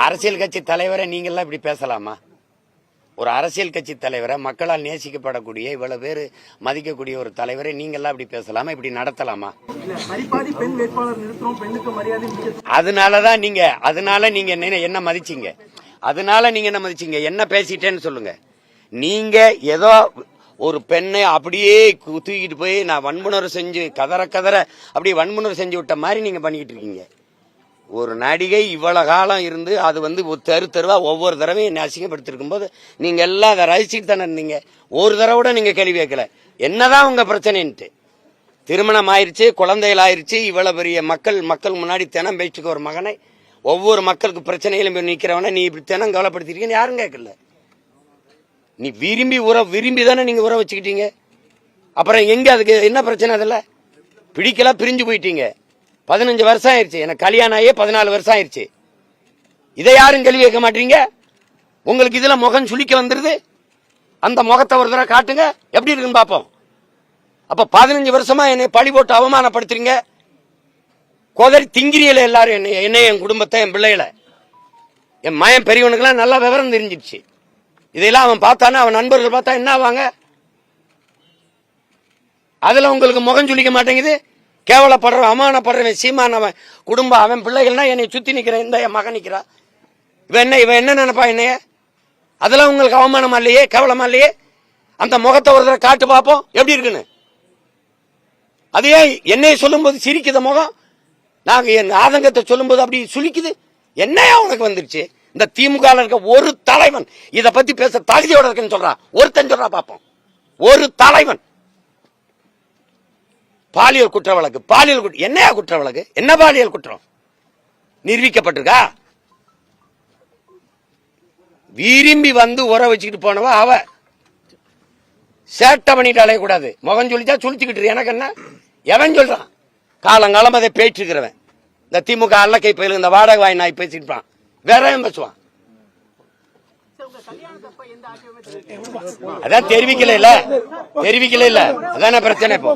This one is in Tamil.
அரசியல் கட்சி தலைவரை நீங்க எல்லாம் இப்படி பேசலாமா? ஒரு அரசியல் கட்சி தலைவரை, மக்களால் நேசிக்கப்படக்கூடிய இவ்வளவு பேர் மதிக்கக்கூடிய ஒரு தலைவரை நீங்க எல்லாம் இப்படி பேசலாமா? இப்படி நடத்தலாமா? அதனால நீங்க என்ன மதிச்சீங்க? என்ன பேசிட்டேன்னு சொல்லுங்க. நீங்க ஏதோ ஒரு பெண்ணை அப்படியே தூக்கிட்டு போய் நான் வன்புணர்வு செஞ்சு கதற அப்படியே வன்புணர்வு செஞ்சு விட்ட மாதிரி நீங்க பண்ணிக்கிட்டு இருக்கீங்க. ஒரு நடிகை இவ்வளவு காலம் இருந்து அது தெருவா ஒவ்வொரு தடவையும் என்ன அசிங்கப்படுத்திருக்கும் போது நீங்க எல்லாம் அதை ரசிச்சுட்டு தானே இருந்தீங்க. ஒரு தடவை கூட நீங்க கேள்வி கேட்கல என்னதான் உங்க பிரச்சனைன்ட்டு. திருமணம் ஆயிருச்சு, குழந்தைகள் ஆயிருச்சு, இவ்வளவு பெரிய மக்கள் முன்னாடி தினம் பேச்சுக்க ஒரு மகனை, ஒவ்வொரு மக்களுக்கு பிரச்சனையிலும் நிக்கிறவன நீ இப்படி தினம் கவலைப்படுத்திருக்கீங்கன்னு யாரும் கேட்கல. நீ விரும்பி தானே நீங்க உறவு வச்சுக்கிட்டீங்க. அப்புறம் எங்க அதுக்கு என்ன பிரச்சனை? அதில் பிடிக்கல, பிரிஞ்சு போயிட்டீங்க. 15 வருஷம் ஆயிருச்சு. எனக்கு கல்யாணம் ஆகியே 14 வருஷம் ஆயிருச்சு. இதை யாரும் கேள்வி கேட்க மாட்டீங்க. உங்களுக்கு இதுல முகம் சுளிக்க வந்துருது. அந்த முகத்தை ஒரு தடவை காட்டுங்க, எப்படி இருக்குன்னு பாப்போம். அப்ப 15 வருஷமா என்னை பழி போட்டு அவமானப்படுத்துறீங்க. கோதரி திங்கிரியல எல்லாரும் என்னை என் குடும்பத்தை, என் பிள்ளைகளை, என் மயம் பெரியவனுக்கெல்லாம் நல்லா விவரம் தெரிஞ்சிருச்சு. இதெல்லாம் அவன் பார்த்தானா, அவன் நண்பர்கள் பார்த்தா என்ன ஆவாங்க? அதுல உங்களுக்கு முகம் சுளிக்க மாட்டேங்குது. கேவலப்படுற, அவமானப்படுறவன் சீமான், அவன் குடும்பம், அவன் பிள்ளைகள்னா என்னை சுத்தி நிக்கிற இந்த என் மகன் நிக்கிறா. இவன் என்ன நினைப்பா என்னைய? அதெல்லாம் உங்களுக்கு அவமானமா இல்லையே, கேவலமா இல்லையே? அந்த முகத்தை ஒரு தடவை காட்டு பார்ப்போம் எப்படி இருக்குன்னு. அதையே என்னைய சொல்லும் போது சிரிக்குத முகம், நாங்க என் ஆதங்கத்தை சொல்லும் போது அப்படி சுளிக்குது. என்னையா உனக்கு வந்துருச்சு? இந்த திமுக இருக்க ஒரு தலைவன் இத பத்தி பேச தகுதியோட இருக்குன்னு சொல்றான். ஒருத்தன் சொல்றா பாப்போம். ஒரு தலைவன் பாலியல் குற்ற வழக்கு, என்னையா குற்ற வழக்கு? என்ன பாலியல் குற்றம் நிரூபிக்கப்பட்டிருக்கா? விரும்பி உற வச்சுக்கிட்டு போனவ அவ. சேட்டை பண்ணிட்டு அலையக்கூடாது. முகம் சொல்லிச்சா சுழிச்சுக்கிட்டு எனக்கு என்ன? எவன் சொல்றான்? காலங்காலம் அதை பேச்சு இருக்கிறவன். இந்த திமுக அல்லக்கை பயில இந்த வாடகை வாய் நாய் பேசிட்டு வேற பேசுவான். அதான் தெரிவிக்கல இல்ல, அதான பிரச்சனை இப்போ.